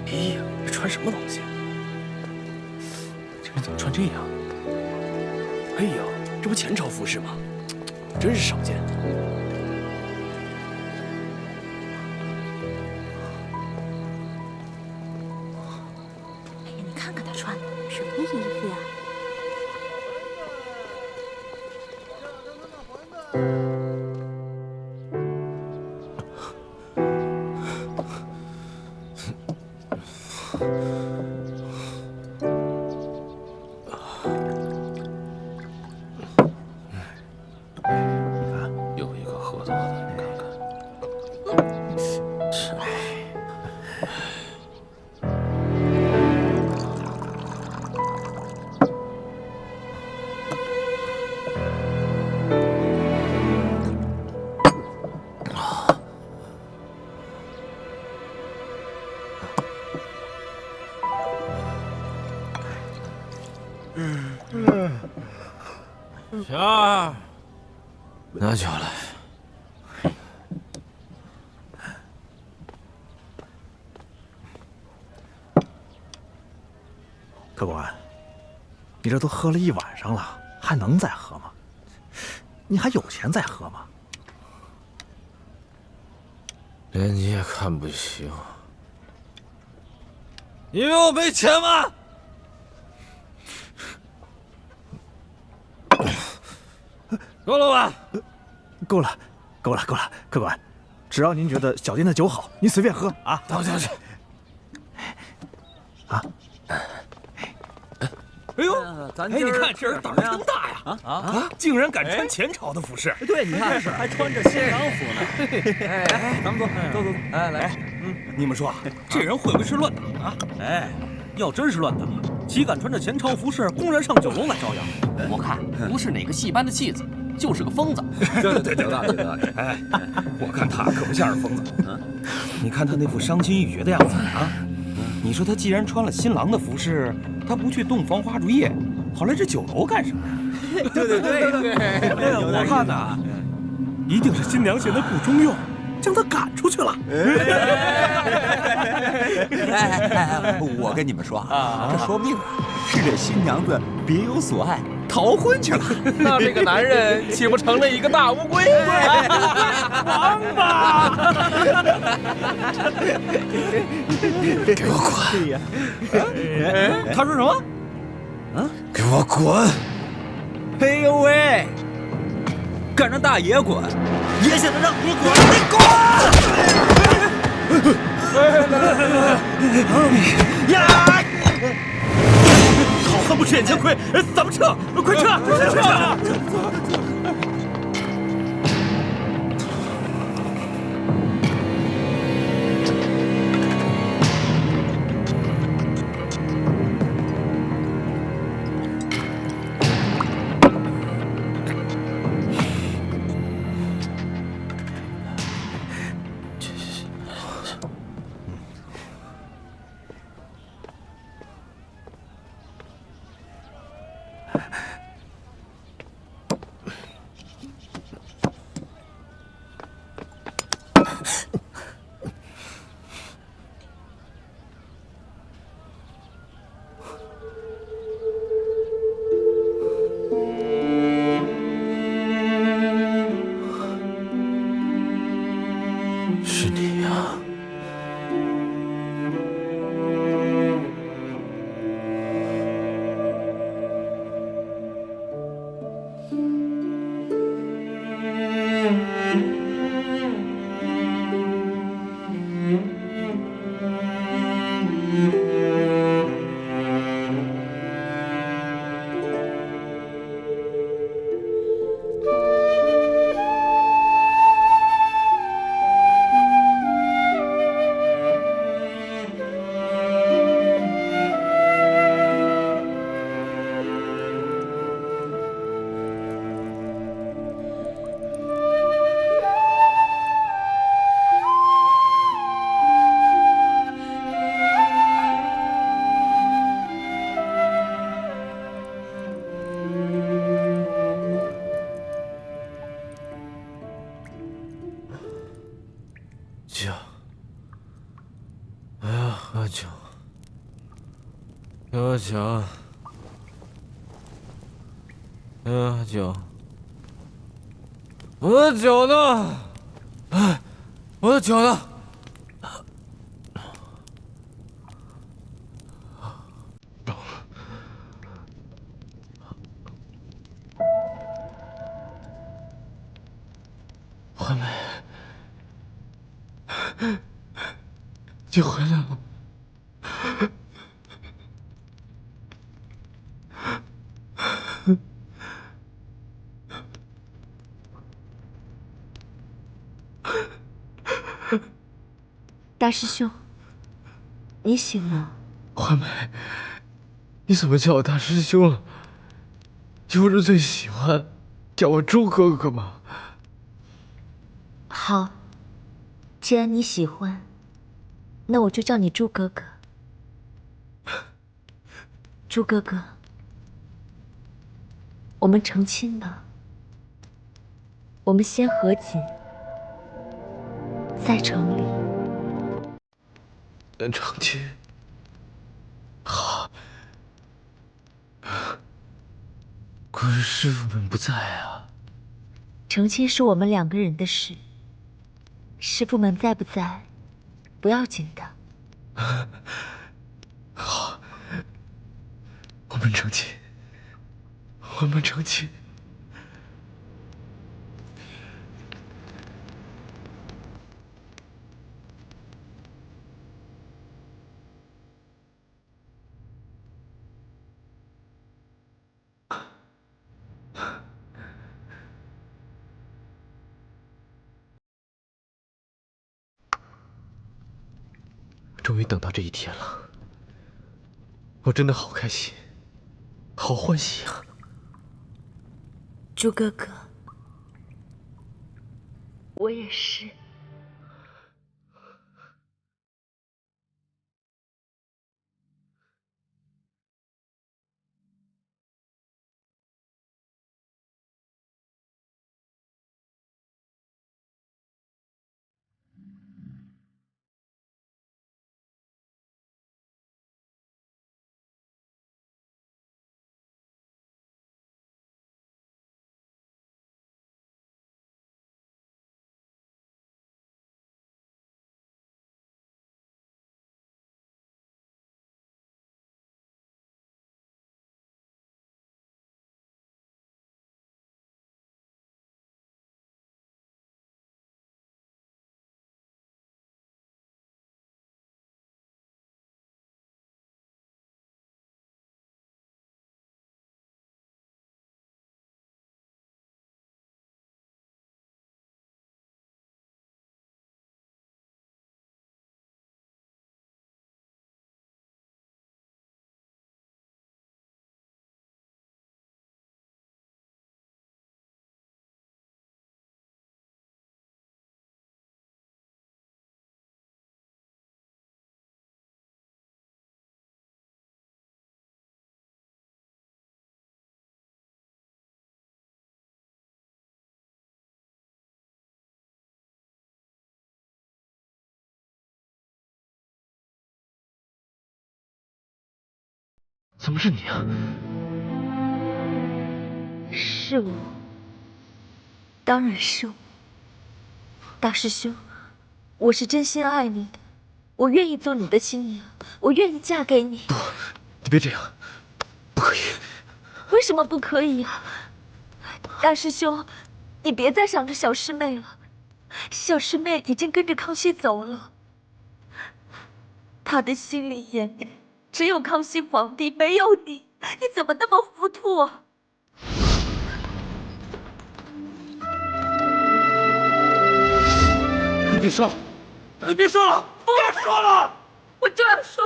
哎呀，这穿什么东西？这人怎么穿这样？哎呀，这不前朝服饰吗？真是少见。哎呀，你看看他穿的什么衣服呀？又一个喝多的，你看看。是。行，拿酒来。客官，你这都喝了一晚上了，还能再喝吗？你还有钱再喝吗？连你也看不行，你以为我没钱吗？够了吧？够了，够了，够了，客官，只要您觉得小店的酒好，您随便喝啊。走去。啊！哎呦，哎，你看这人胆儿真大呀！竟然敢穿前朝的服饰。对，你看还穿着新郎服呢。哎，咱们走，走。哎，来，你们说，这人会不会是乱打啊？哎，要真是乱打，岂敢穿着前朝服饰公然上酒楼来招摇？我看不是哪个戏班的戏子，就是个疯子。对，有道理，有道理。哎，我看他可不像是疯子。你看他那副伤心欲绝的样子啊！你说他既然穿了新郎的服饰，他不去洞房花烛夜，跑来这酒楼干什么呀？对，我看呐，一定是新娘嫌他不中用，将他赶出去了。我跟你们说啊，这说明啊是这新娘子别有所爱，逃婚去了。那这个男人岂不成了一个大乌龟？王八！给我滚！他说什么？给我滚！哎呦喂！敢让大爷滚，爷现在让你滚，你滚！呀！好汉不吃眼前亏，咱们撤，快撤！酒，我要喝酒，给我酒，给我酒，我的酒呢？哎，我的酒呢？花梅，你回来了。大师兄，你醒了。花梅，你怎么叫我大师兄了？你不是最喜欢叫我猪哥哥吗？好，既然你喜欢，那我就叫你猪哥哥。猪哥哥，我们成亲吧。我们先和解，再成礼。成亲。好。可是师傅们不在啊。成亲是我们2个人的事，师傅们在不在，不要紧的。好，我们成亲，我们成亲。终于等到这一天了，我真的好开心，好欢喜啊！猪哥哥，我也是。怎么是你啊？是我，当然是我。大师兄，我是真心爱你的，我愿意做你的新娘，我愿意嫁给你。不，你别这样，不可以。为什么不可以啊？大师兄，你别再想着小师妹了，小师妹已经跟着康熙走了，她的心里眼里只有康熙皇帝，没有你，你怎么那么糊涂啊？你别说了，你别说了，别说了！我就要说，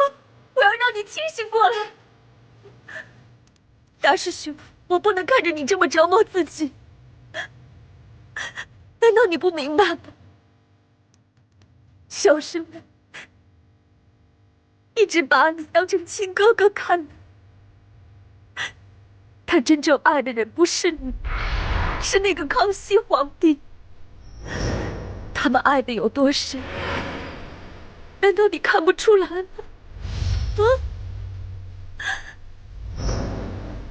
我要让你清醒过来。大师兄，我不能看着你这么折磨自己，难道你不明白吗？小师妹一直把你当成亲哥哥看的，他真正爱的人不是你，是那个康熙皇帝。他们爱的有多深，难道你看不出来吗？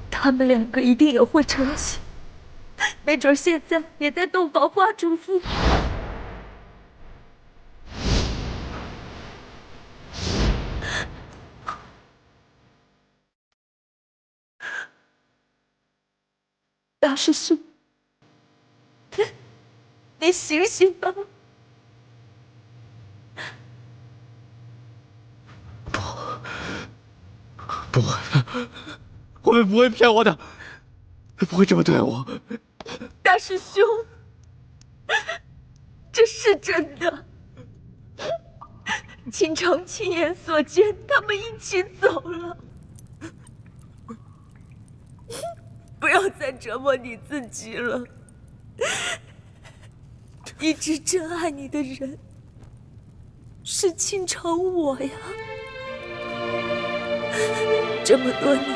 他们两个一定也会成亲，没准现在也在洞房花烛夜。大师兄，你醒醒吧！不会，我们不会骗我的，不会这么对我。大师兄，这是真的。倾城亲眼所见，他们一起走了。不要再折磨你自己了。一直真爱你的人是倾城我呀。这么多年，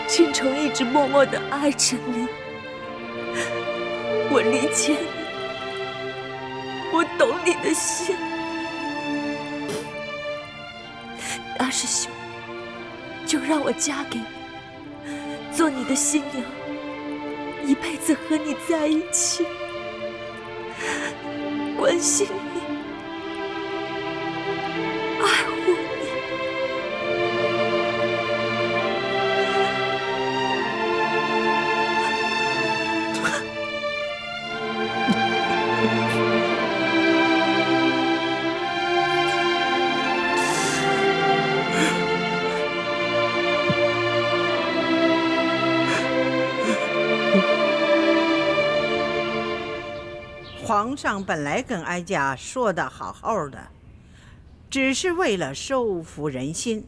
倾城一直默默地爱着你。我理解你，我懂你的心。大师兄，就让我嫁给你，做你的新娘，一辈子和你在一起，关心你，爱护你。皇上本来跟哀家说的好好的，只是为了收服人心，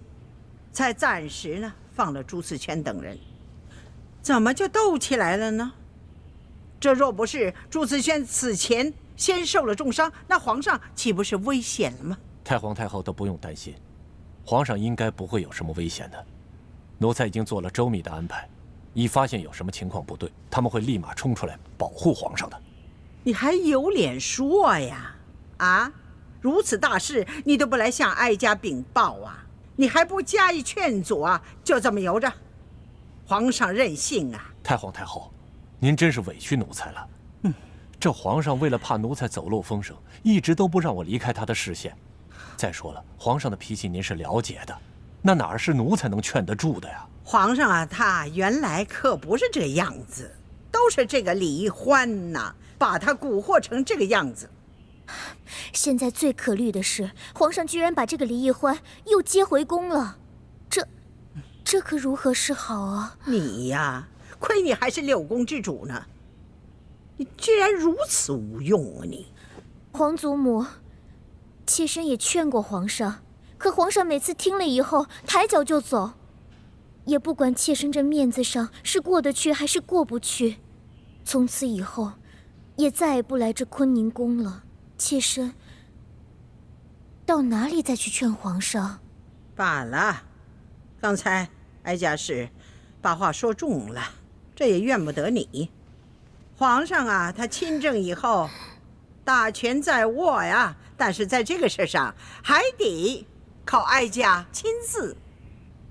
才暂时呢放了朱次圈等人。怎么就斗起来了呢？这若不是朱次轩此前先受了重伤，那皇上岂不是危险了吗？太皇太后都不用担心，皇上应该不会有什么危险的。奴才已经做了周密的安排，一发现有什么情况不对，他们会立马冲出来保护皇上的。你还有脸说呀？啊，如此大事你都不来向哀家禀报啊？你还不加以劝阻啊？就这么由着？皇上任性啊！太皇太后，您真是委屈奴才了。这皇上为了怕奴才走漏风声，一直都不让我离开他的视线。再说了，皇上的脾气您是了解的，那哪是奴才能劝得住的呀？皇上啊，他原来可不是这个样子，都是这个李欢呐，把他蛊惑成这个样子。现在最可虑的是，皇上居然把这个李易欢又接回宫了，这可如何是好啊？你呀，亏你还是六宫之主呢，你居然如此无用啊你！皇祖母，妾身也劝过皇上，可皇上每次听了以后抬脚就走，也不管妾身这面子上是过得去还是过不去。从此以后，也再也不来这坤宁宫了。妾身到哪里再去劝皇上？罢了，刚才哀家是把话说重了，这也怨不得你。皇上啊，他亲政以后，大权在握呀，但是在这个事上还得靠哀家亲自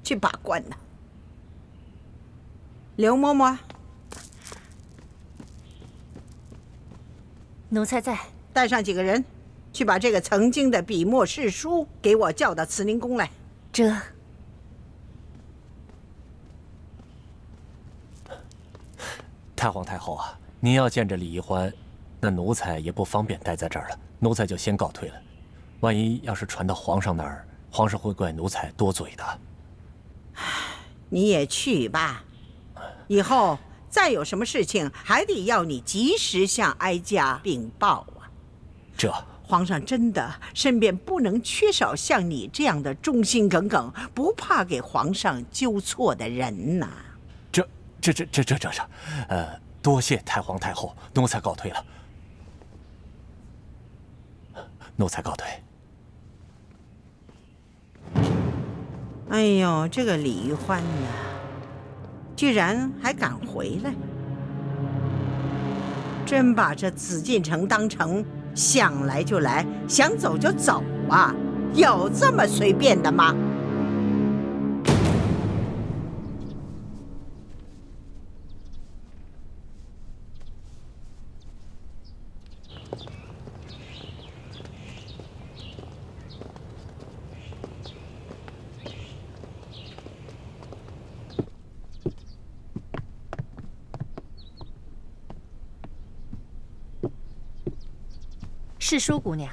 去把关呢。刘嬷嬷，奴才在。带上几个人，去把这个曾经的笔墨侍书给我叫到慈宁宫来。这太皇太后啊，您要见着李易欢，那奴才也不方便待在这儿了，奴才就先告退了。万一要是传到皇上那儿，皇上会怪奴才多嘴的。你也去吧，以后再有什么事情，还得要你及时向哀家禀报啊。这皇上真的身边不能缺少像你这样的忠心耿耿、不怕给皇上纠错的人呐。多谢太皇太后，奴才告退了。奴才告退。哎呦，这个李玉欢呐，居然还敢回来，真把这紫禁城当成想来就来，想走就走啊，有这么随便的吗？是舒姑娘。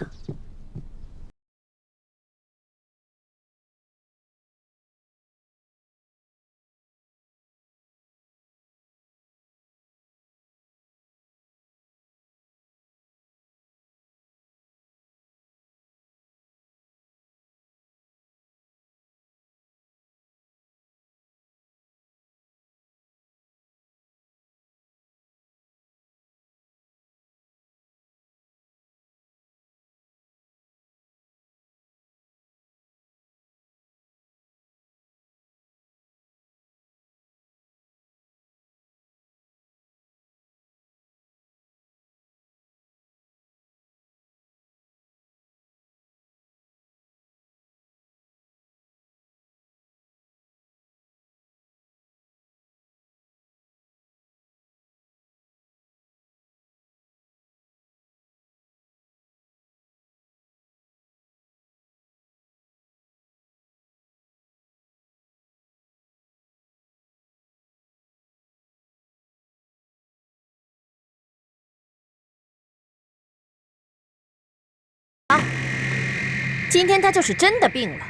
今天他就是真的病了，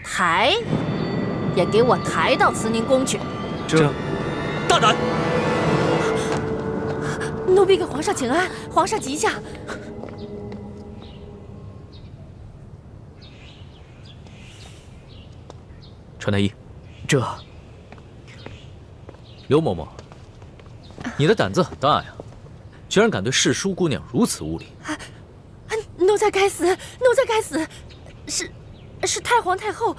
抬也给我抬到慈宁宫去。这大胆！奴婢给皇上请安，皇上急驾。传太医，这刘嬷嬷，你的胆子很大呀，居然敢对世淑姑娘如此无礼！奴才该死，奴才该死！是太皇太后，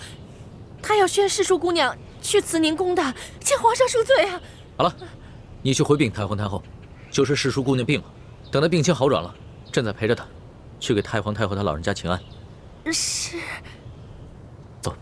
她要宣世淑姑娘去慈宁宫的，请皇上恕罪啊！好了，你去回禀太皇太后，就是世淑姑娘病了，等她病情好转了，朕再陪着她，去给太皇太后她老人家请安。是。走。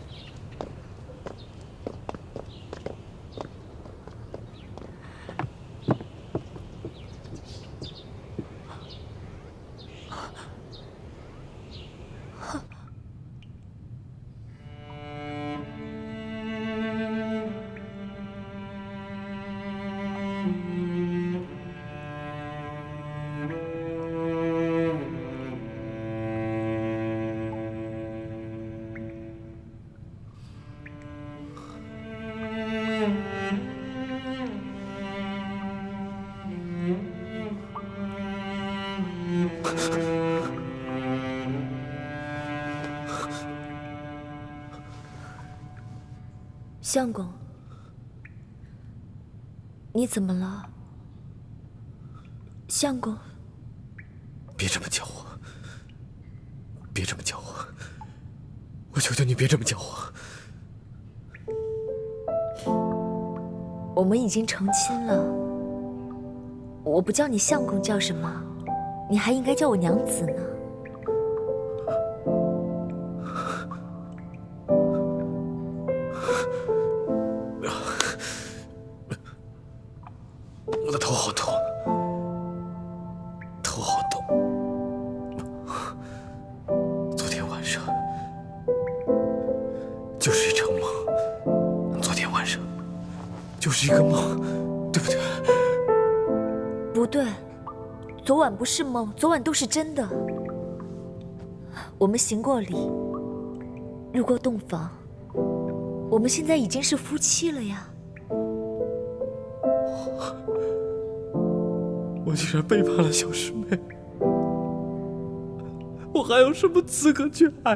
相公，你怎么了？相公，别这么叫我，别这么叫我，我求求你别这么叫我。我们已经成亲了，我不叫你相公叫什么？你还应该叫我娘子呢。我的头好痛，头好痛。昨天晚上就是一场梦，昨天晚上就是一个梦，对不对？不对，昨晚不是梦，昨晚都是真的。我们行过礼，入过洞房，我们现在已经是夫妻了呀。我竟然背叛了小师妹，我还有什么资格去爱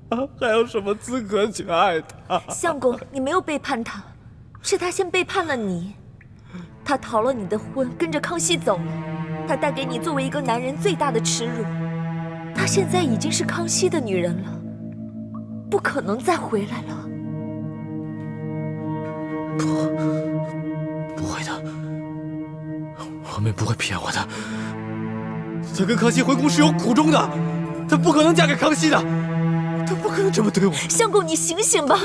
她啊？还有什么资格去爱她？相公，你没有背叛她，是她先背叛了你。她逃了你的婚，跟着康熙走了。她带给你作为一个男人最大的耻辱。她现在已经是康熙的女人了，不可能再回来了。不会的，我妹不会骗我的。她跟康熙回宫是有苦衷的，她不可能嫁给康熙的，她不可能这么对我。相公，你醒醒吧！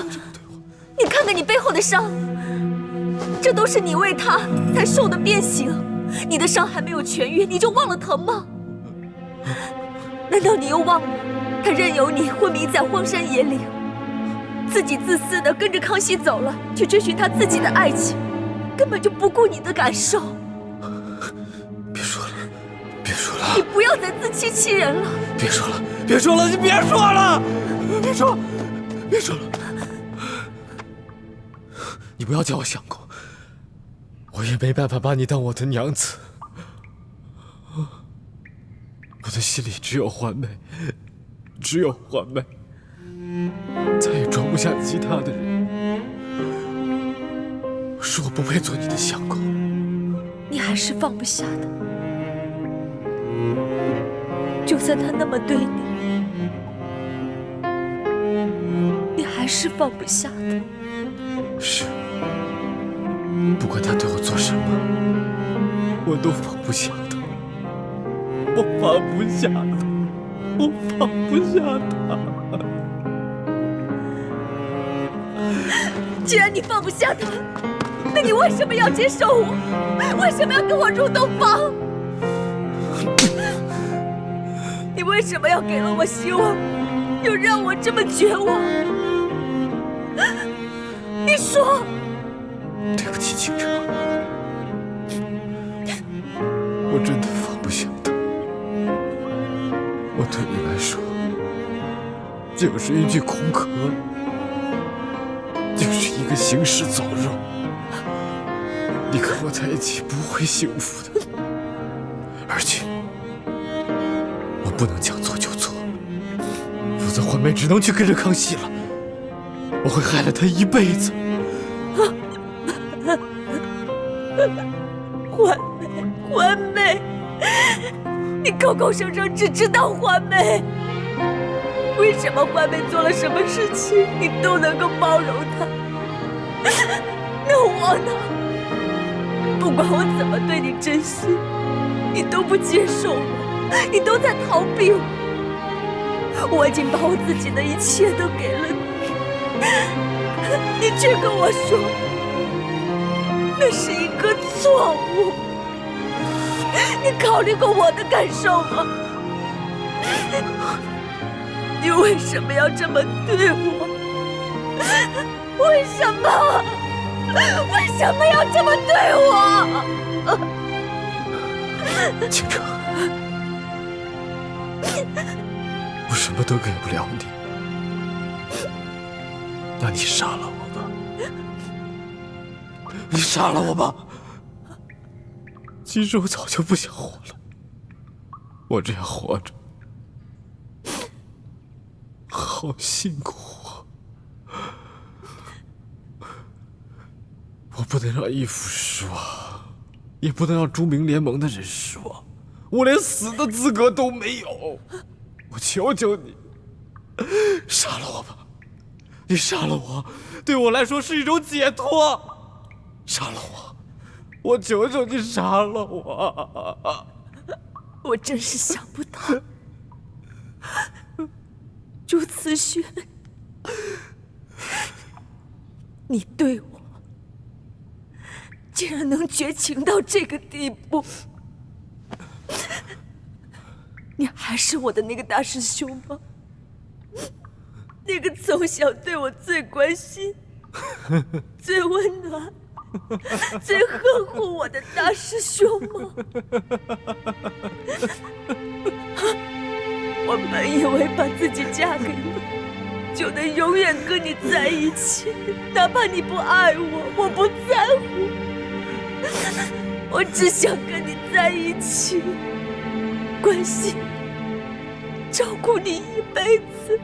你看看你背后的伤，这都是你为他才受的鞭刑。你的伤还没有痊愈，你就忘了疼吗？难道你又忘了，他任由你昏迷在荒山野岭，自己自私的跟着康熙走了，去追寻他自己的爱情，根本就不顾你的感受。别说了，别说了！你不要再自欺欺人了！别说了，别说了，你别说了！别说，别说了！你不要叫我相公，我也没办法把你当我的娘子。我的心里只有环梅，只有环梅，再也装不下其他的人。我说我不配做你的相公，你还是放不下的。就算他那么对你，你还是放不下的。是，不管他对我做什么，我都放不下他。我放不下他，我放不下他。既然你放不下他，那你为什么要接受我？为什么要跟我入洞房？你为什么要给了我希望，又让我这么绝望？你说。对不起，倾城，我真的放不下他。我对你来说，就是一具空壳，就是一个行尸走肉。你跟我在一起不会幸福的，而且我不能将错就错，否则环梅只能去跟着康熙了，我会害了她一辈子。环梅，你口口声声只知道环梅，为什么环梅做了什么事情你都能够包容她？那我呢？不管我怎么对你真心，你都不接受我，你都在逃避我。我已经把我自己的一切都给了你，你却跟我说那是一个错误。你考虑过我的感受吗？你为什么要这么对我？为什么？为什么要这么对我？倾城，我什么都给不了你，那你杀了我吧，你杀了我吧。其实我早就不想活了，我这样活着好辛苦啊！我不能让义父失望，也不能让朱明联盟的人失望，我连死的资格都没有。我求求你，杀了我吧！你杀了我，对我来说是一种解脱。杀了我，我求求你杀了我！我真是想不到，朱慈轩，你对我竟然能绝情到这个地步！你还是我的那个大师兄吗？那个从小对我最关心、最温暖、最呵护我的大师兄吗？我本以为把自己嫁给你，就能永远跟你在一起，哪怕你不爱我，我不在乎，我只想跟你在一起，关心、照顾你一辈子。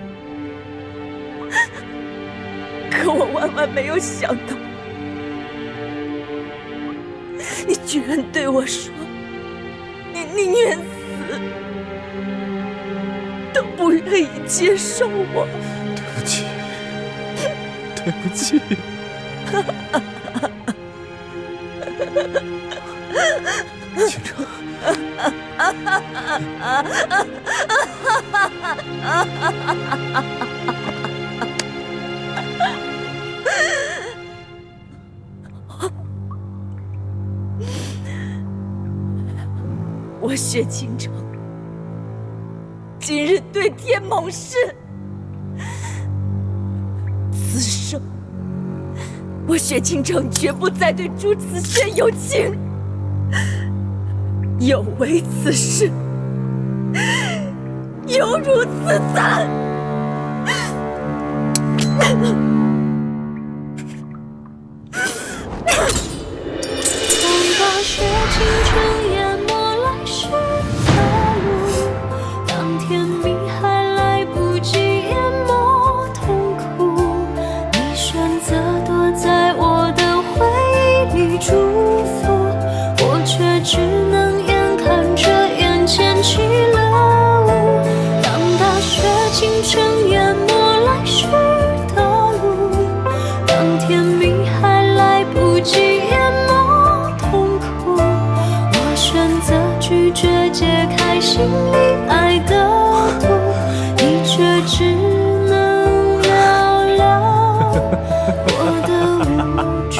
可我万万没有想到，你居然对我说，你宁愿死，都不愿意接受我。对不起，对不起。倾城，我薛倾城今日对天盟誓，此生我薛倾城绝不再对朱慈轩有情，有违此誓，犹如此惨。大雪倾城淹没来时的路，当天明还来不及淹没痛苦，你选择躲在我的回忆里祝福，我却只能眼看着眼前起了雾。当大雪倾城淹没来时的路，当天明还来不及淹没痛苦，我选择拒绝解开心里爱的毒，你却只能聊聊我的无助。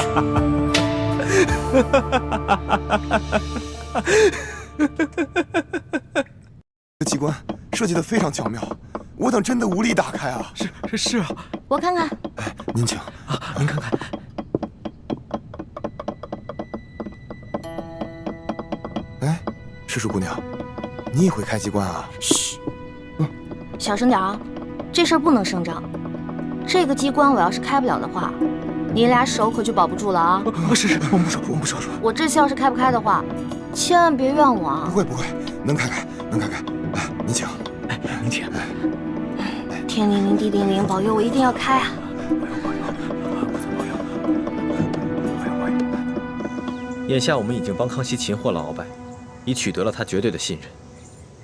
机关设计得非常巧妙，我等真的无力打开啊！是啊，我看看。哎，您请啊，您看看。哎，赤树姑娘，你也会开机关啊？嘘，小声点啊，这事儿不能声张。这个机关我要是开不了的话，你俩手可就保不住了啊！是，我们不说。我这次要是开不开的话，千万别怨我啊！不会，能开。来，您请。哎，您请。天灵灵，地灵灵，保佑我一定要开啊！眼下我们已经帮康熙擒获了鳌拜，已取得了他绝对的信任，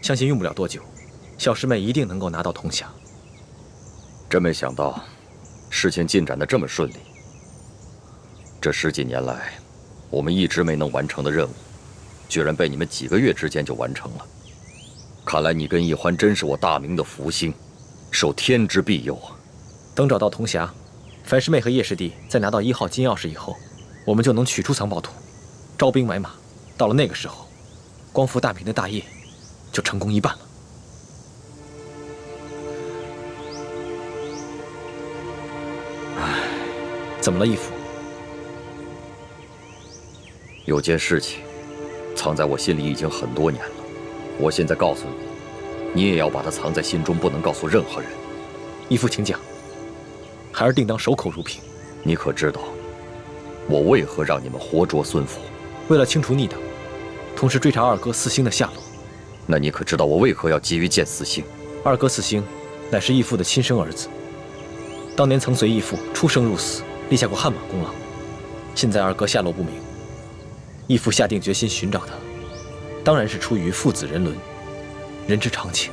相信用不了多久，小师妹一定能够拿到铜匣。真没想到，事情进展得这么顺利。这10几年来，我们一直没能完成的任务，居然被你们几个月之间就完成了。看来你跟易欢真是我大明的福星，受天之庇佑啊！等找到铜匣，樊师妹和叶师弟再拿到1号金钥匙以后，我们就能取出藏宝图，招兵买马。到了那个时候，光复大明的大业就成功一半了。唉，怎么了，义父？有件事情藏在我心里已经很多年了，我现在告诉你，你也要把它藏在心中，不能告诉任何人。义父，请讲。孩儿定当守口如瓶。你可知道，我为何让你们活捉孙府？为了清除逆党，同时追查二哥四星的下落。那你可知道我为何要急于见四星？二哥四星乃是义父的亲生儿子，当年曾随义父出生入死，立下过汗马功劳。现在二哥下落不明，义父下定决心寻找他，当然是出于父子人伦，人之常情。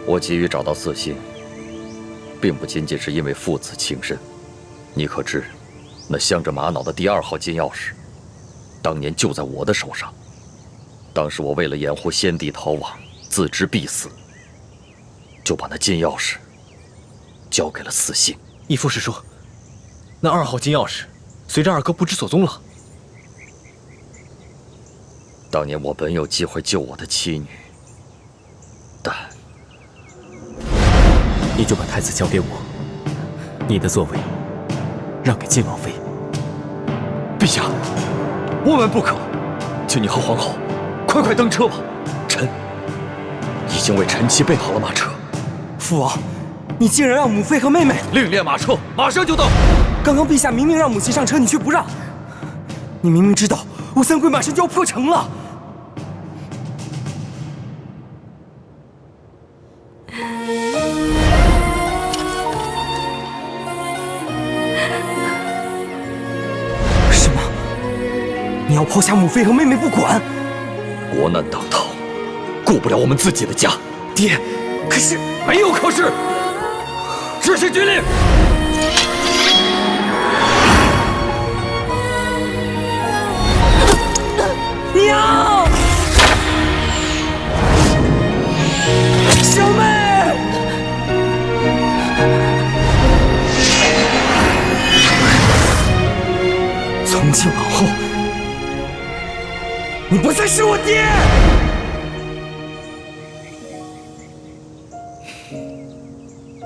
我急于找到四星，并不仅仅是因为父子情深。你可知，那镶着玛瑙的第2号金钥匙，当年就在我的手上。当时我为了掩护先帝逃亡，自知必死，就把那金钥匙交给了四星。义父是说，那2号金钥匙随着二哥不知所踪了。当年我本有机会救我的妻女，但你就把太子交给我，你的座位让给晋王妃。陛下，我们不可，请你和皇后快登车吧。臣已经为臣妻备好了马车。父王，你竟然让母妃和妹妹另列马车，马上就到。刚刚陛下明明让母亲上车，你却不让。你明明知道吴三桂马上就要破城了。什么？你要抛下母妃和妹妹不管？国难当头，顾不了我们自己的家。爹，可是没有可是，执行军令。娘！今往后，你不再是我爹。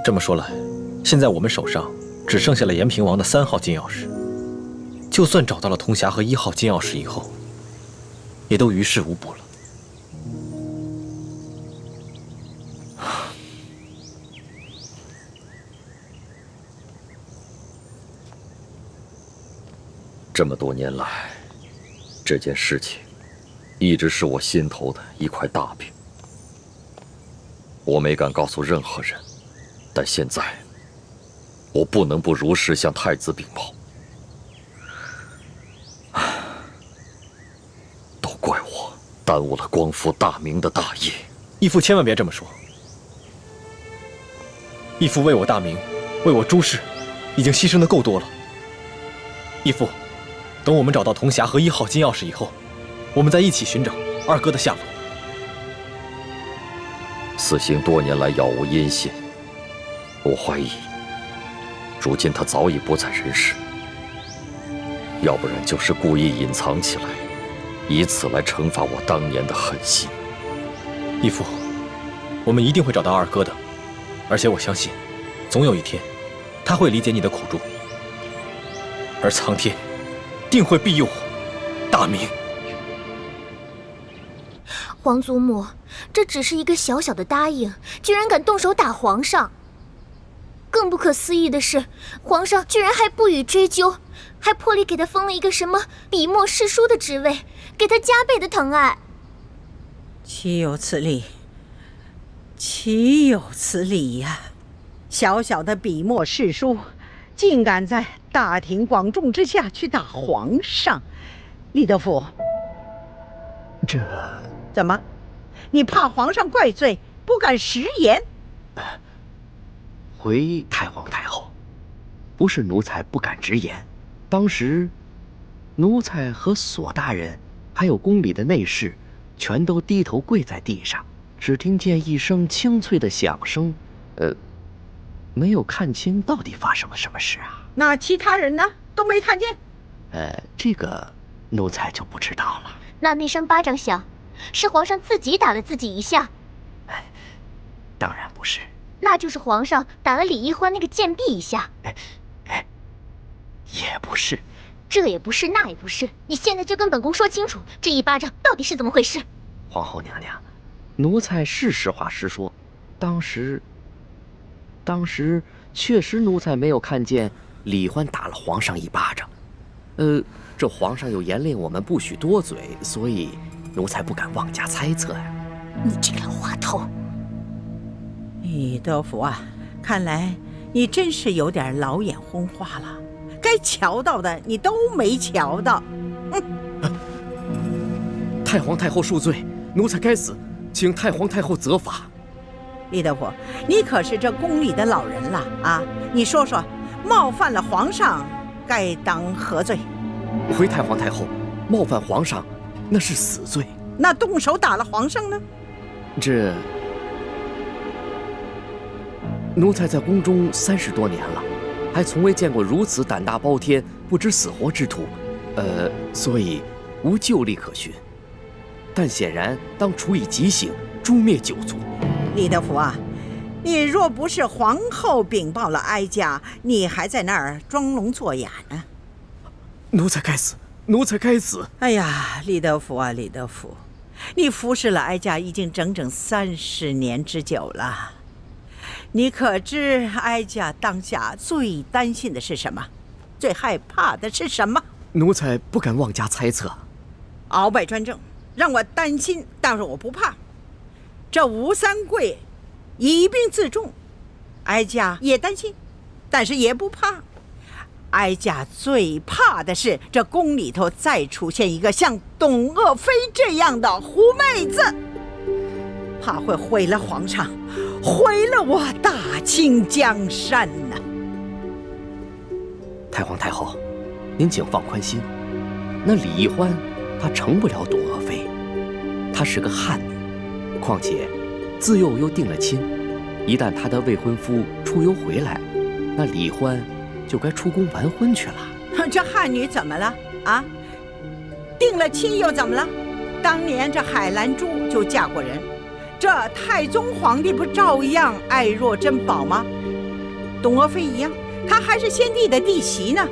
这么说来，现在我们手上只剩下了延平王的3号金钥匙。就算找到了铜匣和1号金钥匙以后，也都于事无补了。这么多年来，这件事情一直是我心头的一块大饼，我没敢告诉任何人。但现在，我不能不如实向太子禀报。都怪我耽误了光复大明的大业。义父千万别这么说。义父为我大明，为我朱氏，已经牺牲的够多了。义父，等我们找到铜匣和1号金钥匙以后，我们再一起寻找二哥的下落。四星多年来杳无音信，我怀疑，如今他早已不在人世，要不然就是故意隐藏起来，以此来惩罚我当年的狠心。义父，我们一定会找到二哥的，而且我相信，总有一天，他会理解你的苦衷，而苍天定会庇佑我大明。皇祖母，这只是一个小小的答应，居然敢动手打皇上。更不可思议的是，皇上居然还不予追究，还破例给他封了一个什么笔墨侍书的职位，给他加倍的疼爱。岂有此理！岂有此理呀！小小的笔墨侍书，竟敢在大庭广众之下去打皇上！李德福，这怎么？你怕皇上怪罪，不敢食言？回太皇太后，不是奴才不敢直言，当时奴才和索大人还有宫里的内侍全都低头跪在地上，只听见一声清脆的响声，没有看清到底发生了什么事啊。那其他人呢？都没看见？这个奴才就不知道了。那声巴掌响，是皇上自己打了自己一下？当然不是。那就是皇上打了李一欢那个贱婢一下。也不是。这也不是，那也不是，你现在就跟本宫说清楚，这一巴掌到底是怎么回事？皇后娘娘，奴才是实话实说，当时确实奴才没有看见李欢打了皇上一巴掌。这皇上有严令我们不许多嘴，所以奴才不敢妄加猜测呀。你这个老滑头！李德福啊，看来你真是有点老眼昏花了，该瞧到的你都没瞧到。太皇太后恕罪，奴才该死，请太皇太后责罚。李德福，你可是这宫里的老人了啊！你说说，冒犯了皇上，该当何罪？回太皇太后，冒犯皇上，那是死罪。那动手打了皇上呢？这奴才在宫中30多年了，还从未见过如此胆大包天、不知死活之徒，所以无旧例可循。但显然当处以极刑，诛灭9族。李德福啊，你若不是皇后禀报了哀家，你还在那儿装聋作哑呢。奴才该死，奴才该死！哎呀，李德福啊，李德福，你服侍了哀家已经整整30年之久了。你可知哀家当下最担心的是什么？最害怕的是什么？奴才不敢妄加猜测。鳌拜专政，让我担心，但是我不怕。这吴三桂以兵自重，哀家也担心，但是也不怕。哀家最怕的是这宫里头再出现一个像董鄂妃这样的狐妹子，怕会毁了皇上，毁了我大清江山呢。太皇太后，您请放宽心，那李一欢她成不了董鄂妃，她是个汉女，况且自幼又定了亲，一旦她的未婚夫出游回来，那李欢就该出宫完婚去了。这汉女怎么了啊？定了亲又怎么了？当年这海兰珠就嫁过人，这太宗皇帝不照样爱若珍宝吗？董鄂妃一样，她还是先帝的弟媳呢，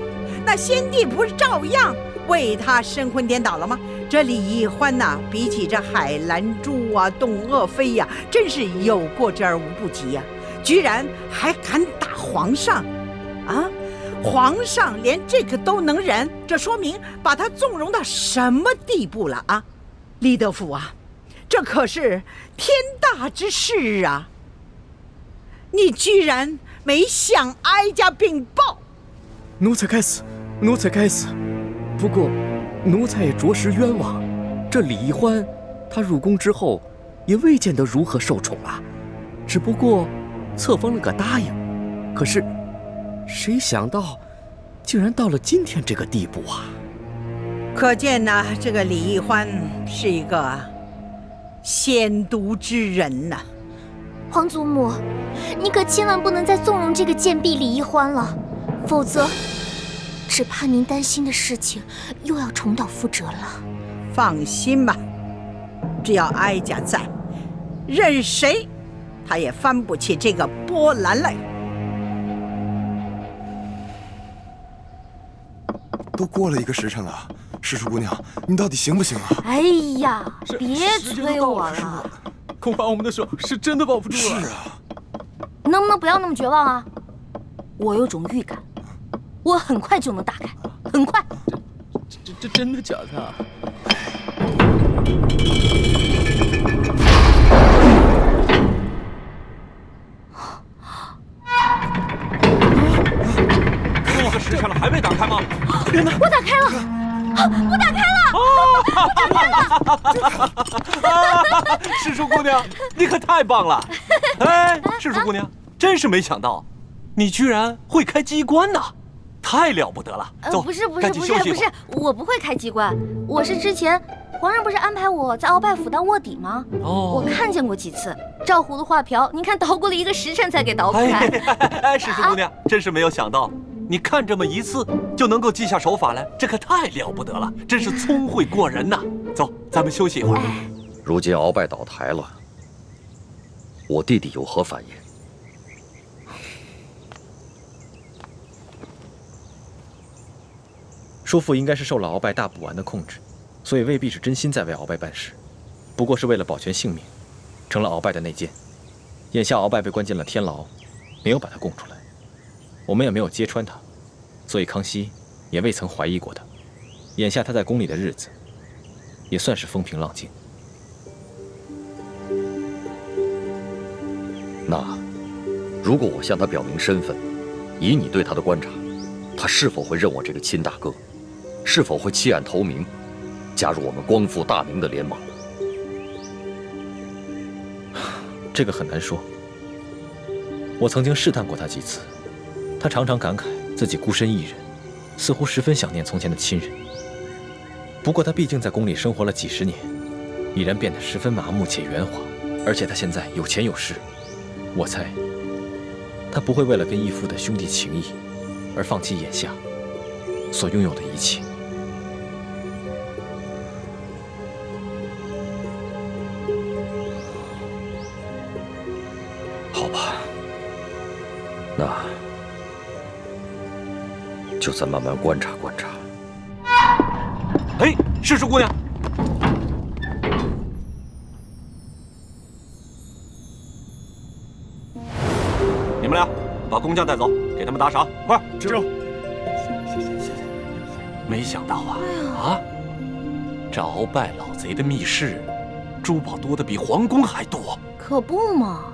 那先帝不是照样为她神魂颠倒了吗？这李易欢呐，比起这海兰珠啊、董鄂妃呀，真是有过之而无不及呀！居然还敢打皇上，啊！皇上连这个都能忍，这说明把他纵容到什么地步了啊！李德福啊，这可是天大之事啊！你居然没向哀家禀报！奴才该死，奴才该死。不过，奴才也着实冤枉。这李易欢，他入宫之后，也未见得如何受宠啊，只不过册封了个答应。可是，谁想到，竟然到了今天这个地步啊！可见呢，这个李易欢是一个险毒之人呐。皇祖母，你可千万不能再纵容这个贱婢李易欢了，否则，只怕您担心的事情又要重蹈覆辙了。放心吧，只要哀家在，任谁他也翻不起这个波澜来。都过了1个时辰了，世叔姑娘，你到底行不行啊？哎呀，别催我了，恐怕我们的手是真的保不住了。是啊，能不能不要那么绝望啊？我有种预感，我很快就能打开，很快。这真的假的啊？这个时辰了还没打开吗？我打开了，我打开了！世叔姑娘，你可太棒了！哎，世叔姑娘，真是没想到，你居然会开机关呐！太了不得了！走，不是，我不会开机关，我是之前皇上不是安排我在鳌拜府当卧底吗？我看见过几次，照葫芦画瓢，您看捣鼓了1个时辰才给捣鼓开。哎，世叔姑娘，真是没有想到，你看这么一次就能够记下手法来，这可太了不得了，真是聪慧过人呐！走，咱们休息一会儿。如今鳌拜倒台了，我弟弟有何反应？叔父应该是受了鳌拜大补丸的控制，所以未必是真心在为鳌拜办事，不过是为了保全性命，成了鳌拜的内奸。眼下鳌拜被关进了天牢，没有把他供出来，我们也没有揭穿他，所以康熙也未曾怀疑过他。眼下他在宫里的日子，也算是风平浪静。那，如果我向他表明身份，以你对他的观察，他是否会认我这个亲大哥？是否会弃暗投明，加入我们光复大明的联盟？这个很难说。我曾经试探过他几次，他常常感慨自己孤身一人，似乎十分想念从前的亲人。不过他毕竟在宫里生活了几十年，已然变得十分麻木且圆滑，而且他现在有钱有势，我猜他不会为了跟义父的兄弟情谊而放弃眼下所拥有的一切。好吧，那就再慢慢观察观察。哎，世叔姑娘，你们俩把工匠带走，给他们打赏，快！知。没想到啊，这鳌拜老贼的密室，珠宝多的比皇宫还多。可不嘛。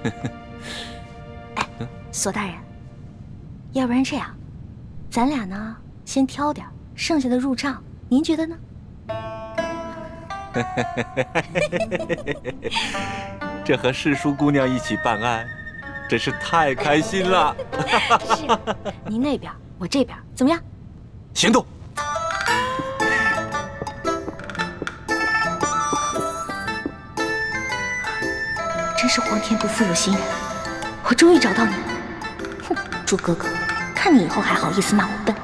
哎，索大人，要不然这样，咱俩呢先挑点，剩下的入账，您觉得呢？这和世叔姑娘一起办案，真是太开心了。是，您那边，我这边，怎么样？行动！真是皇天不负有心人，我终于找到你了。哼，朱哥哥，看你以后还好意思骂我笨。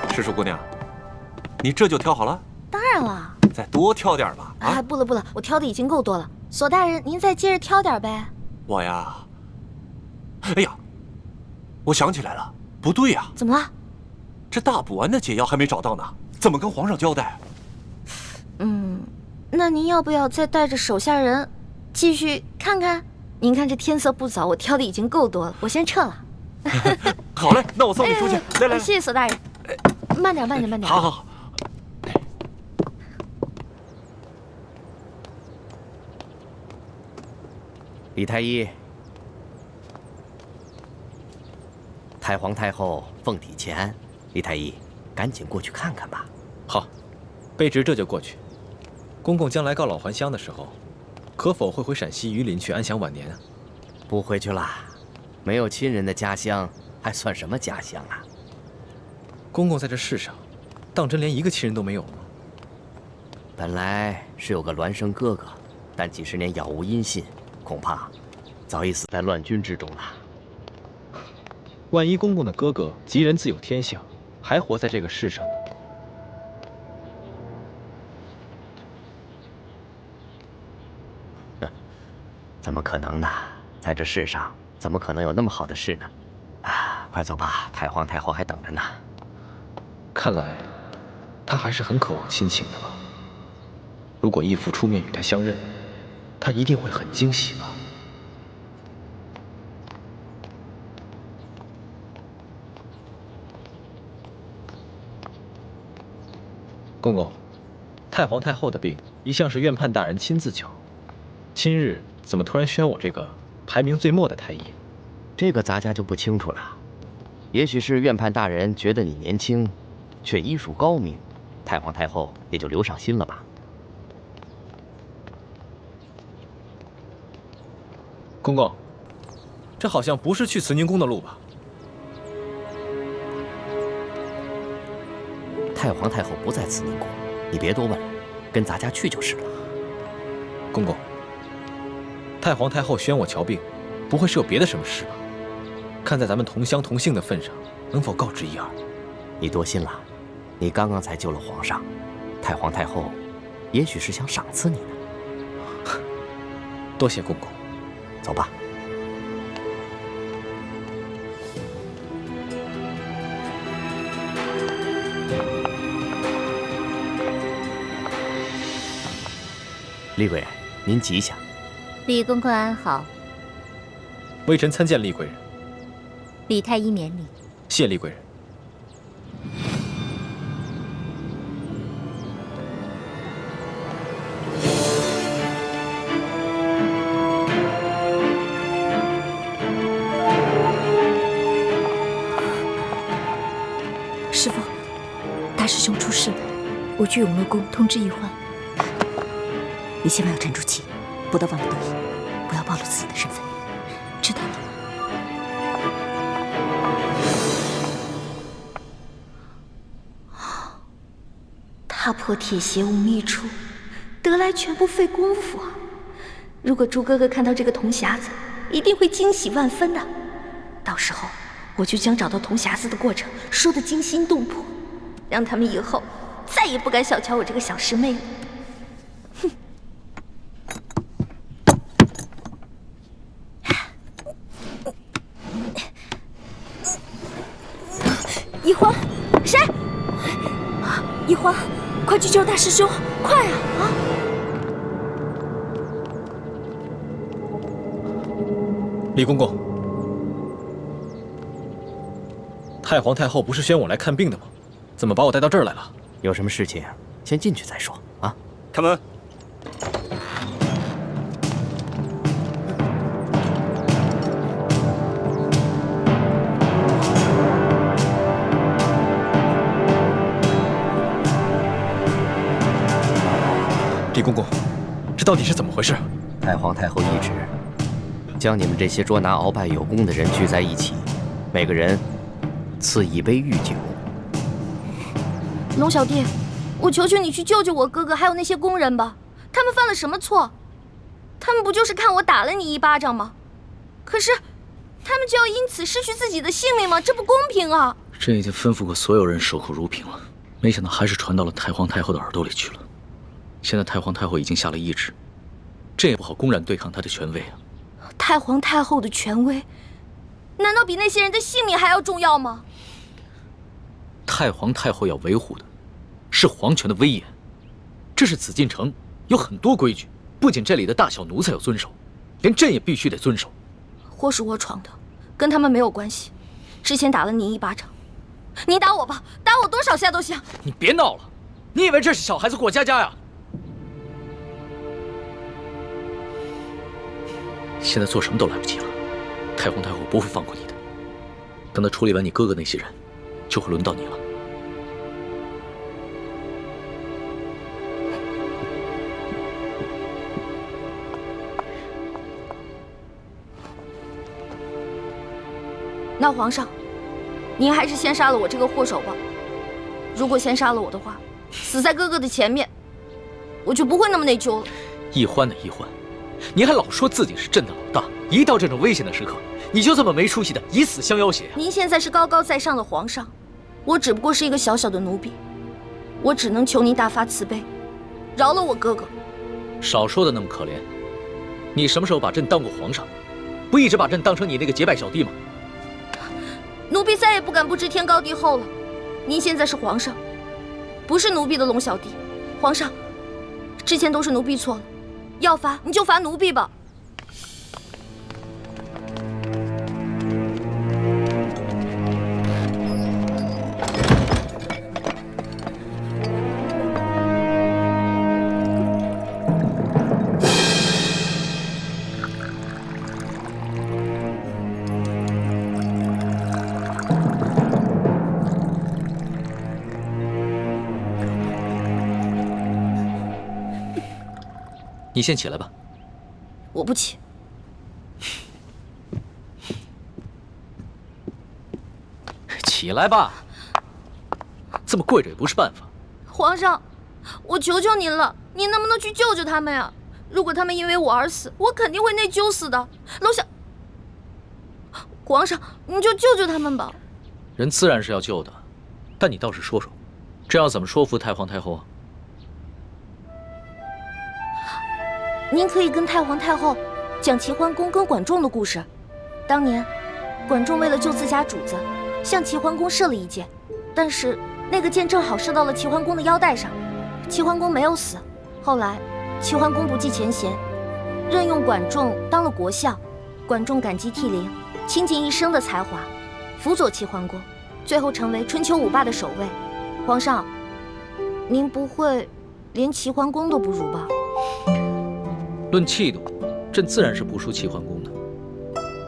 赤树姑娘，你这就挑好了？当然了。再多挑点吧。哎，不了不了，我挑的已经够多了。索大人，您再接着挑点呗。我呀，哎呀，我想起来了，不对呀。怎么了？这大补丸的解药还没找到呢，怎么跟皇上交代？那您要不要再带着手下人继续看看？您看这天色不早，我挑的已经够多了，我先撤了。好嘞，那我送你出去。来来，谢谢索大人。慢点，慢点，慢点。好好好。李太医，太皇太后奉体前安，李太医，赶紧过去看看吧。好，卑职这就过去。公公将来告老还乡的时候，可否会回陕西榆林去安享晚年啊？不回去啦，没有亲人的家乡还算什么家乡啊？公公在这世上，当真连一个亲人都没有吗？本来是有个孪生哥哥，但几十年杳无音信，恐怕早已死在乱军之中了。万一公公的哥哥吉人自有天相，还活在这个世上呢？怎么可能呢？在这世上，怎么可能有那么好的事呢？啊，快走吧，太皇太后还等着呢。看来，他还是很渴望亲情的吧？如果义父出面与他相认，他一定会很惊喜吧？公公，太皇太后的病一向是院判大人亲自救，今日怎么突然选我这个排名最末的太医？这个咱家就不清楚了。也许是院判大人觉得你年轻，却医术高明，太皇太后也就留上心了吧。公公，这好像不是去慈宁宫的路吧？太皇太后不在慈宁宫，你别多问了，跟咱家去就是了。公公，太皇太后宣我瞧病，不会是有别的什么事吧？看在咱们同乡同姓的份上，能否告知一二？你多心了，你刚刚才救了皇上，太皇太后也许是想赏赐你呢。多谢公公，走吧。厉贵人，您吉祥。李公公安好。微臣参见厉贵人。李太医免礼。谢厉贵人。师父，大师兄出事了，我去永乐宫通知医患。你千万要沉住气，不得万不得已，不要暴露自己的身份，知道了？踏破铁鞋无觅处，得来全不费工夫啊！如果朱哥哥看到这个铜匣子，一定会惊喜万分的。到时候我就将找到铜匣子的过程说得惊心动魄，让他们以后再也不敢小瞧我这个小师妹了。哼！一欢，谁？一欢，快去救大师兄，快啊！李公公，太皇太后不是宣我来看病的吗？怎么把我带到这儿来了？有什么事情，先进去再说啊！开门。到底是怎么回事？太皇太后懿旨，将你们这些捉拿鳌拜有功的人聚在一起，每个人赐一杯御酒。龙小弟，我求求你去救救我哥哥，还有那些工人吧。他们犯了什么错？他们不就是看我打了你一巴掌吗？可是，他们就要因此失去自己的性命吗？这不公平啊！朕已经吩咐过所有人守口如瓶了，没想到还是传到了太皇太后的耳朵里去了。现在太皇太后已经下了懿旨，朕也不好公然对抗她的权威啊。太皇太后的权威，难道比那些人的性命还要重要吗？太皇太后要维护的是皇权的威严，这是紫禁城，有很多规矩，不仅这里的大小奴才要遵守，连朕也必须得遵守。祸是我闯的，跟他们没有关系。之前打了你一巴掌，你打我吧，打我多少下都行。你别闹了，你以为这是小孩子过家家呀？现在做什么都来不及了，太皇太后不会放过你的。等她处理完你哥哥那些人，就会轮到你了。那皇上，您还是先杀了我这个祸首吧。如果先杀了我的话，死在哥哥的前面，我就不会那么内疚了。易欢的易欢，你还老说自己是朕的老大，一到这种危险的时刻，你就这么没出息的以死相要挟。您现在是高高在上的皇上，我只不过是一个小小的奴婢，我只能求您大发慈悲，饶了我哥哥。少说的那么可怜，你什么时候把朕当过皇上？不一直把朕当成你那个结拜小弟吗？奴婢再也不敢不知天高地厚了。您现在是皇上，不是奴婢的龙小弟。皇上，之前都是奴婢错了，要罚你就罚奴婢吧。你先起来吧。我不起。起来吧，这么跪着也不是办法。皇上，我求求您了，您能不能去救救他们呀？如果他们因为我而死，我肯定会内疚死的。楼下，皇上，你就救救他们吧。人自然是要救的，但你倒是说说，这要怎么说服太皇太后啊？您可以跟太皇太后讲齐桓公跟管仲的故事。当年，管仲为了救自家主子，向齐桓公射了一箭，但是那个箭正好射到了齐桓公的腰带上，齐桓公没有死。后来，齐桓公不计前嫌，任用管仲当了国相。管仲感激涕零，倾尽一生的才华，辅佐齐桓公，最后成为春秋五霸的首位。皇上，您不会连齐桓公都不如吧？论气度，朕自然是不输齐桓公的。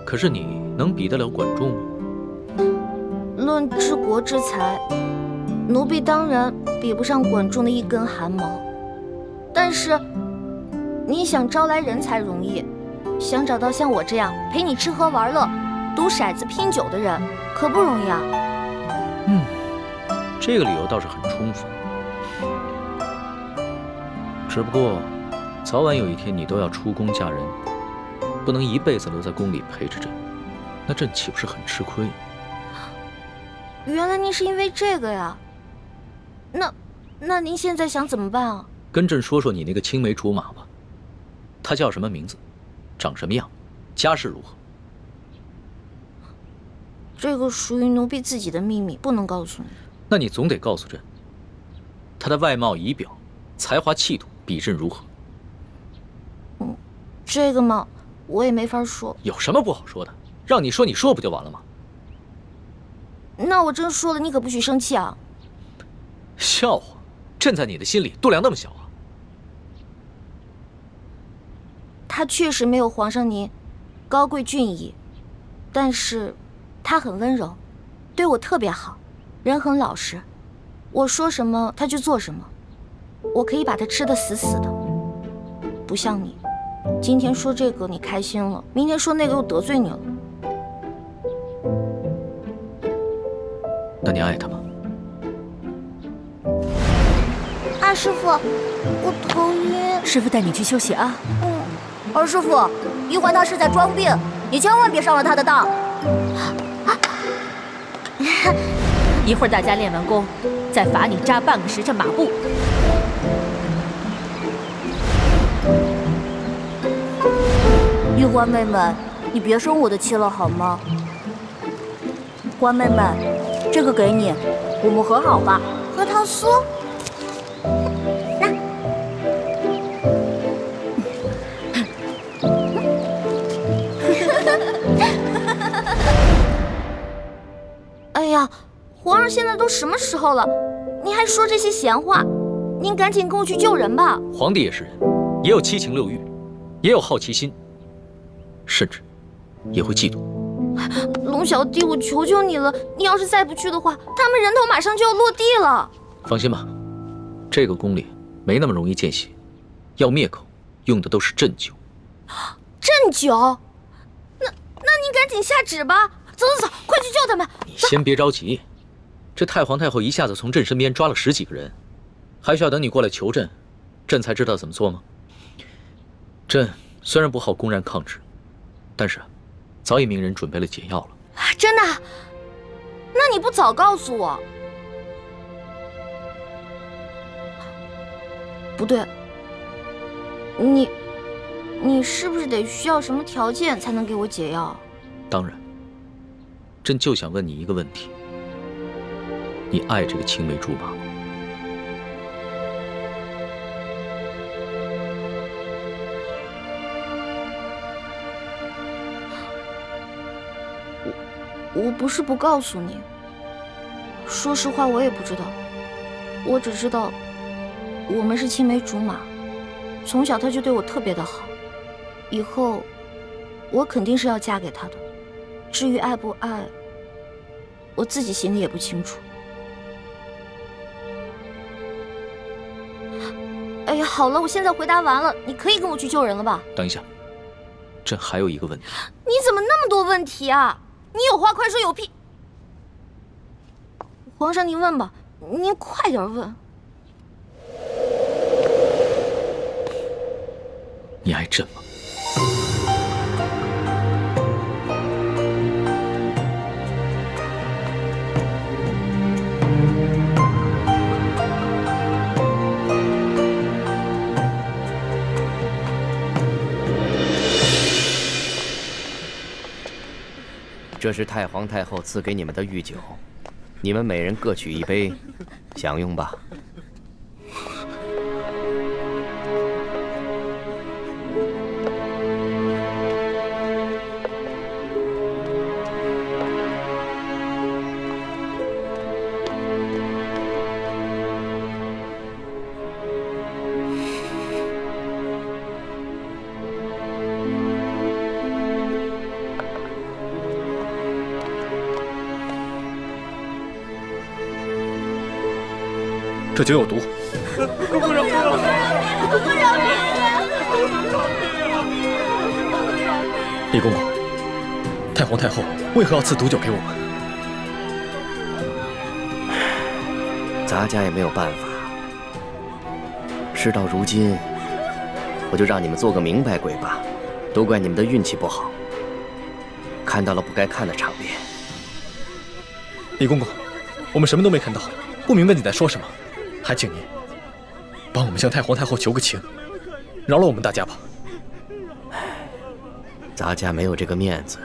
可是你能比得了管仲吗？论治国之才，奴婢当然比不上管仲的一根汗毛。但是，你想招来人才容易，想找到像我这样陪你吃喝玩乐、赌骰子拼酒的人，可不容易啊。这个理由倒是很充分。只不过，早晚有一天你都要出宫嫁人，不能一辈子留在宫里陪着朕，那朕岂不是很吃亏？原来您是因为这个呀？那您现在想怎么办啊？跟朕说说你那个青梅竹马吧，他叫什么名字，长什么样，家世如何？这个属于奴婢自己的秘密，不能告诉你。那你总得告诉朕，他的外貌仪表、才华气度比朕如何？这个嘛，我也没法说。有什么不好说的？让你说，你说不就完了吗？那我真说了，你可不许生气啊！笑话，朕在你的心里度量那么小啊？他确实没有皇上您高贵俊逸，但是他很温柔，对我特别好，人很老实，我说什么他就做什么，我可以把他吃得死死的。不像你，今天说这个你开心了，明天说那个又得罪你了。那你爱他吗？二师傅，我头晕。师傅带你去休息啊。二师傅，玉环他是在装病，你千万别上了他的当。一会儿大家练完功，再罚你扎半个时辰马步。玉环妹妹，你别生我的气了好吗？环妹妹，这个给你，我们和好吧。核桃酥。哎呀，皇上现在都什么时候了，你还说这些闲话？您赶紧跟我去救人吧。皇帝也是人，也有七情六欲，也有好奇心，甚至也会嫉妒。龙小弟，我求求你了，你要是再不去的话，他们人头马上就要落地了。放心吧，这个宫里没那么容易见血，要灭口用的都是鸩酒。鸩酒？那你赶紧下旨吧。走，快去救他们！你先别着急，这太皇太后一下子从朕身边抓了10几个人，还需要等你过来求朕，朕才知道怎么做吗？朕虽然不好公然抗旨，但是早已命人准备了解药了。真的？那你不早告诉我？不对，你是不是得需要什么条件才能给我解药？当然。朕就想问你一个问题：你爱这个青梅竹马吗？我不是不告诉你，说实话我也不知道，我只知道我们是青梅竹马，从小他就对我特别的好，以后我肯定是要嫁给他的。至于爱不爱，我自己心里也不清楚。哎呀，好了，我现在回答完了，你可以跟我去救人了吧？等一下，朕还有一个问题。你怎么那么多问题啊？你有话快说，有屁！皇上，您问吧，您快点问。你爱朕吗？这是太皇太后赐给你们的御酒，你们每人各取一杯，享用吧。这酒有毒。李公公，太皇太后为何要赐毒酒给我们？咱家也没有办法。事到如今，我就让你们做个明白鬼吧。都怪你们的运气不好，看到了不该看的场面。李公公，我们什么都没看到，不明白你在说什么。还请您帮我们向太皇太后求个情，饶了我们大家吧。咱家没有这个面子，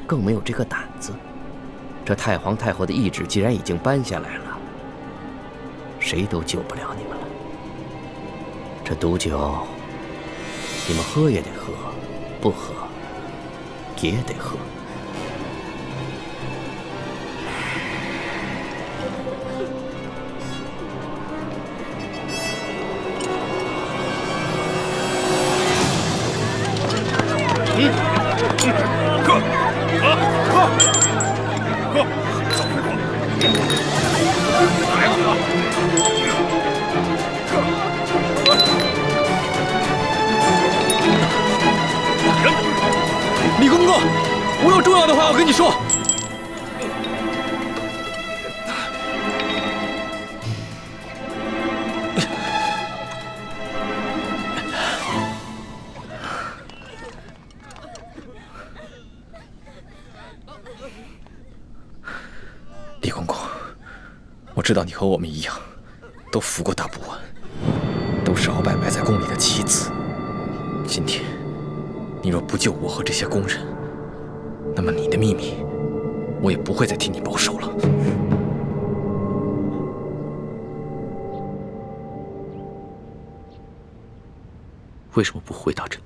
更没有这个胆子。这太皇太后的懿旨既然已经颁下来了，谁都救不了你们了。这毒酒，你们喝也得喝，不喝也得喝。我有重要的话要跟你说。李公公，我知道你和我们一样，都服过大补丸，都是鳌拜埋在宫里的棋子。今天，你若不救我和这些宫人，那么你的秘密，我也不会再替你保守了。为什么不回答朕？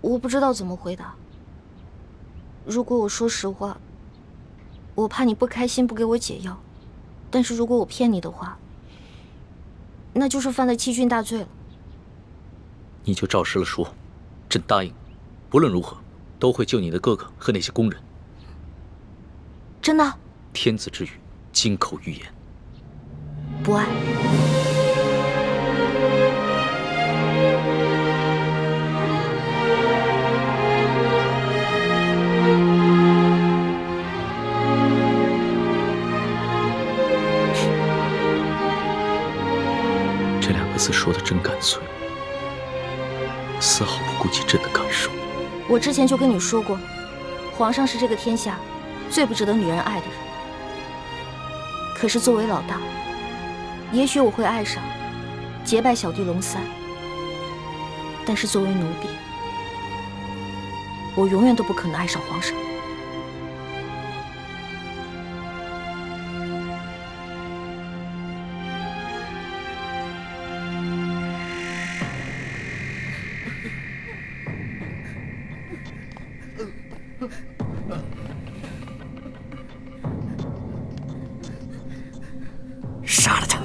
我不知道怎么回答。如果我说实话，我怕你不开心，不给我解药；但是如果我骗你的话，那就是犯了欺君大罪了。你就照实了说，朕答应，不论如何都会救你的哥哥和那些宫人。真的？天子之语，金口玉言。不爱。这两个字说的真干脆，丝毫不顾及朕的感受。我之前就跟你说过，皇上是这个天下最不值得女人爱的人。可是作为老大，也许我会爱上结拜小弟龙三，但是作为奴婢，我永远都不可能爱上皇上。杀了他！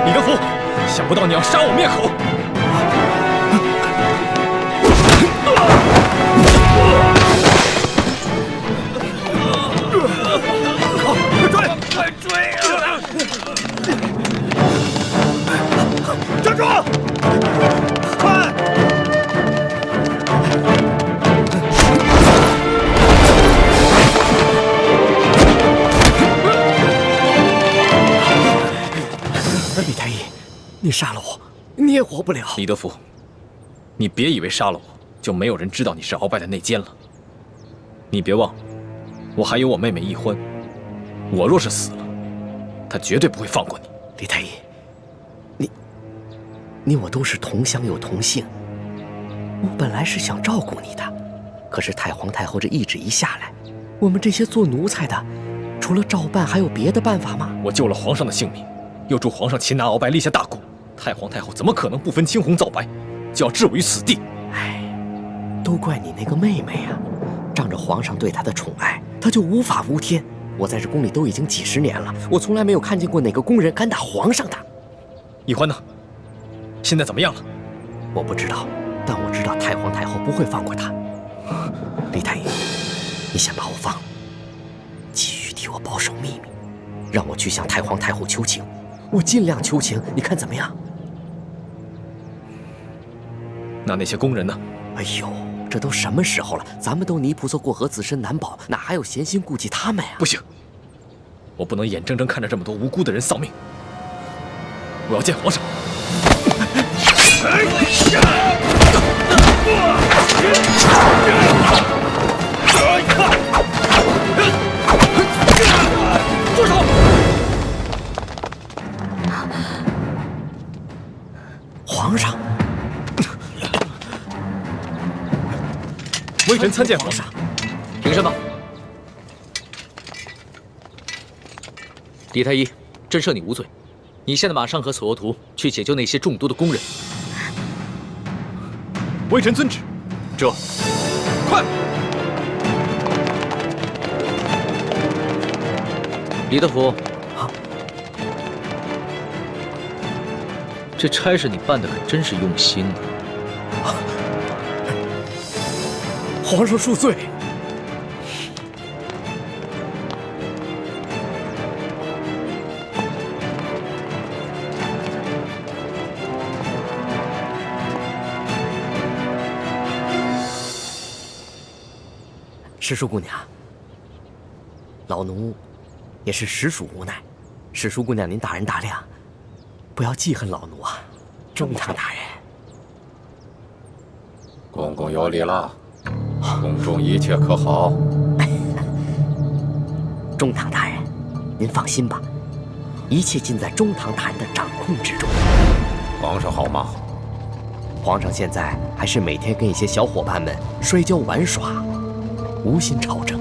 李德福，想不到你要杀我灭口！快追啊！站住！快！李太医，你杀了我，你也活不了。李德福，你别以为杀了我就没有人知道你是鳌拜的内奸了。你别忘，我还有我妹妹易欢，我若是死了，她绝对不会放过你。李太医，你我都是同乡又同姓，我本来是想照顾你的，可是太皇太后这懿旨一下来，我们这些做奴才的，除了照办还有别的办法吗？我救了皇上的性命，又助皇上擒拿鳌拜，立下大功，太皇太后怎么可能不分青红皂白，就要置我于死地？哎，都怪你那个妹妹啊！仗着皇上对她的宠爱，她就无法无天。我在这宫里都已经几10年了，我从来没有看见过哪个宫人敢打皇上的。易欢呢？现在怎么样了？我不知道，但我知道太皇太后不会放过她。李太医，你先把我放了，继续替我保守秘密，让我去向太皇太后求情，我尽量求情，你看怎么样？那些宫人呢？哎呦，这都什么时候了？咱们都泥菩萨过河，自身难保，哪还有闲心顾及他们呀？不行，我不能眼睁睁看着这么多无辜的人丧命。我要见皇上。住手！皇上，微臣参见皇上。凭什么？李太医，朕赦你无罪。你现在马上和索额图去解救那些中毒的宫人。微臣遵旨。这，快！李德福，这差事你办得可真是用心啊！皇上恕罪。石叔姑娘，老奴也是实属无奈，石叔姑娘您大人大量，不要记恨老奴啊。中堂大人，公公有礼了，宫中一切可好？中堂大人，您放心吧，一切尽在中堂大人的掌控之中。皇上好吗？皇上现在还是每天跟一些小伙伴们摔跤玩耍，无心朝政。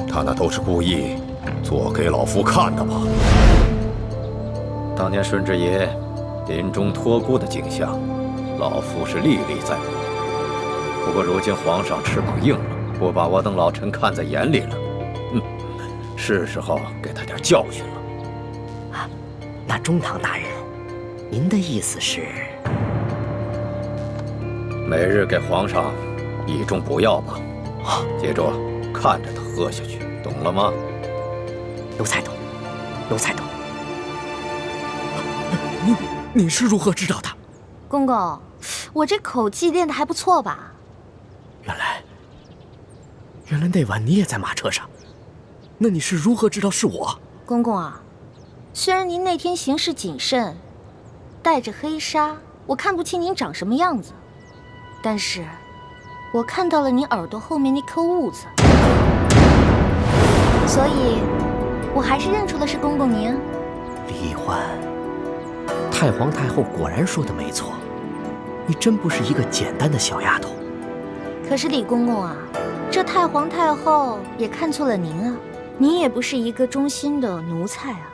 他那都是故意做给老夫看的吧？当年顺治爷临终托孤的景象，老夫是历历在目。不过如今皇上翅膀硬了，不把我等老臣看在眼里了，是时候给他点教训了。啊，那中堂大人，您的意思是？每日给皇上一盅补药吧，接着看着他喝下去，懂了吗？奴才懂，奴才懂。你是如何知道的？公公，我这口技练得还不错吧？原来那晚你也在马车上，那你是如何知道是我？公公啊，虽然您那天行事谨慎，带着黑纱，我看不清您长什么样子，但是我看到了你耳朵后面那颗痦子，所以我还是认出了是公公您。李欢，太皇太后果然说的没错，你真不是一个简单的小丫头。可是李公公啊，这太皇太后也看错了您啊，您也不是一个忠心的奴才啊。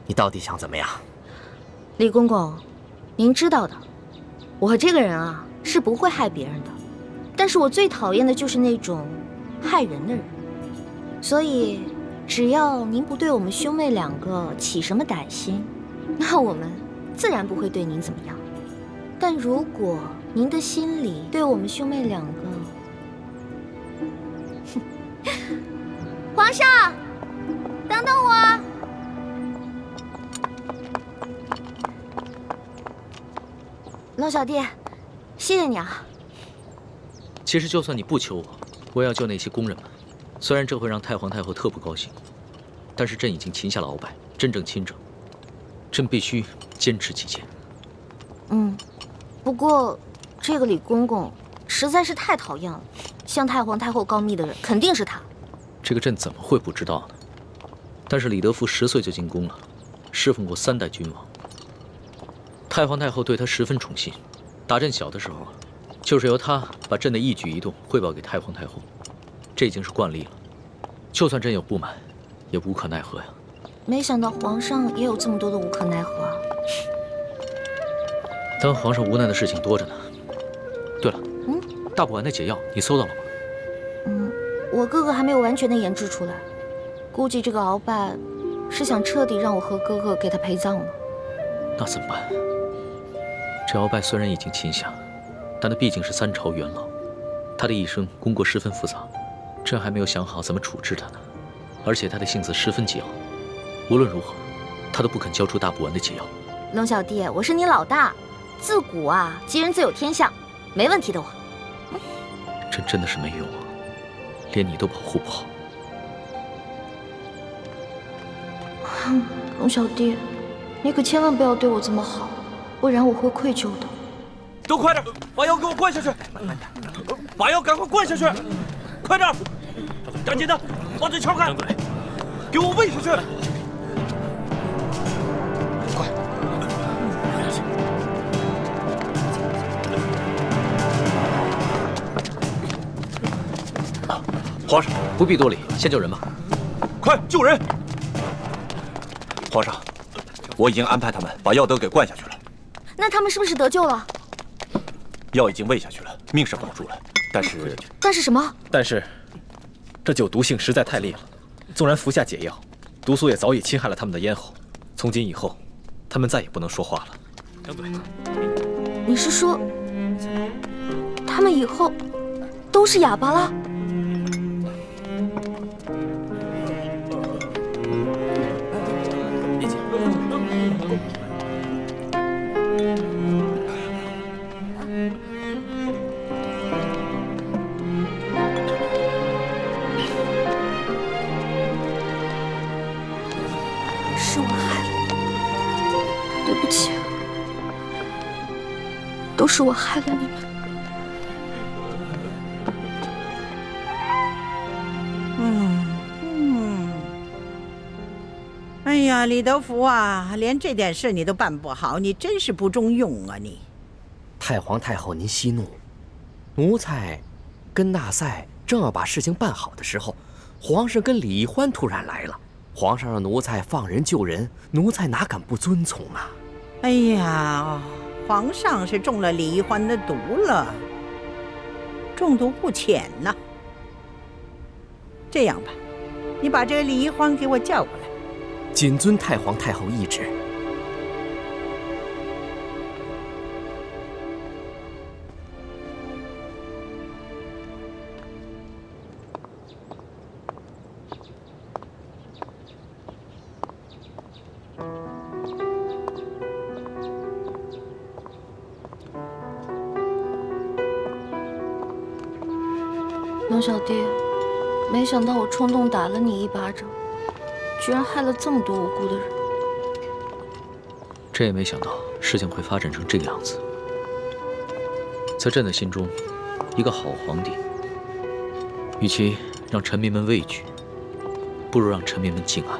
你到底想怎么样？李公公，您知道的，我这个人啊是不会害别人的，但是我最讨厌的就是那种害人的人。所以只要您不对我们兄妹两个起什么歹心，那我们自然不会对您怎么样。但如果您的心里对我们兄妹两个……皇上，等等我。龙小弟，谢谢你啊。其实就算你不求我，我也要救那些宫人们。虽然这会让太皇太后特不高兴，但是朕已经擒下了鳌拜，真正亲政，朕必须坚持己见。不过这个李公公实在是太讨厌了，向太皇太后告密的人肯定是他。这个朕怎么会不知道呢？但是李德福10岁就进宫了，侍奉过3代君王。太皇太后对他十分宠信，打朕小的时候啊，就是由他把朕的一举一动汇报给太皇太后，这已经是惯例了。就算朕有不满，也无可奈何呀。没想到皇上也有这么多的无可奈何啊。当皇上无奈的事情多着呢。对了，大补丸的解药你搜到了吗？我哥哥还没有完全的研制出来，估计这个鳌拜是想彻底让我和哥哥给他陪葬了。那怎么办？这鳌拜虽然已经擒下，但他毕竟是3朝元老，他的一生功过十分复杂，朕还没有想好怎么处置他呢。而且他的性子十分桀骜，无论如何，他都不肯交出大补丸的解药。龙小弟，我是你老大，自古啊，吉人自有天相，没问题的我。朕真的是没用啊，连你都保护不好。龙小弟，你可千万不要对我这么好，不然我会愧疚的。都快点，把药给我灌下去！把药赶快灌下去！快点，赶紧的，把这球开，给我喂下去！快！皇上不必多礼，先救人吧。快救人！皇上，我已经安排他们把药都给灌下去了。那他们是不是得救了？药已经喂下去了，命是保住了，但是什么？但是，这酒毒性实在太烈了，纵然服下解药，毒素也早已侵害了他们的咽喉。从今以后，他们再也不能说话了。张嘴。你是说，他们以后都是哑巴了？是我害了你们。哎呀，李德福啊，连这点事你都办不好，你真是不中用啊你！太皇太后，您息怒。奴才跟纳赛正要把事情办好的时候，皇上跟李易欢突然来了。皇上让奴才放人救人，奴才哪敢不遵从啊？哎呀，皇上是中了李易欢的毒了，中毒不浅呐。这样吧，你把这个李易欢给我叫过来。谨遵太皇太后懿旨。龙小弟，没想到我冲动打了你一巴掌，居然害了这么多无辜的人。朕也没想到事情会发展成这个样子。在朕的心中，一个好皇帝，与其让臣民们畏惧，不如让臣民们敬爱。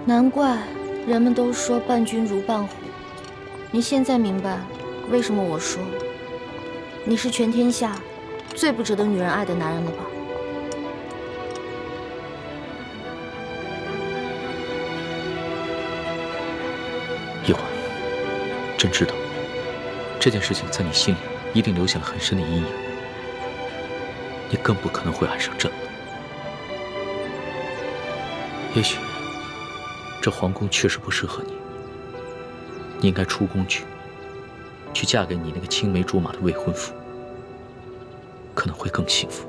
难怪人们都说伴君如伴虎。你现在明白为什么我说你是全天下最不值得女人爱的男人了吧？易欢，朕知道这件事情在你心里一定留下了很深的阴影，你更不可能会爱上朕了。也许这皇宫确实不适合你，你应该出宫去嫁给你那个青梅竹马的未婚夫，可能会更幸福。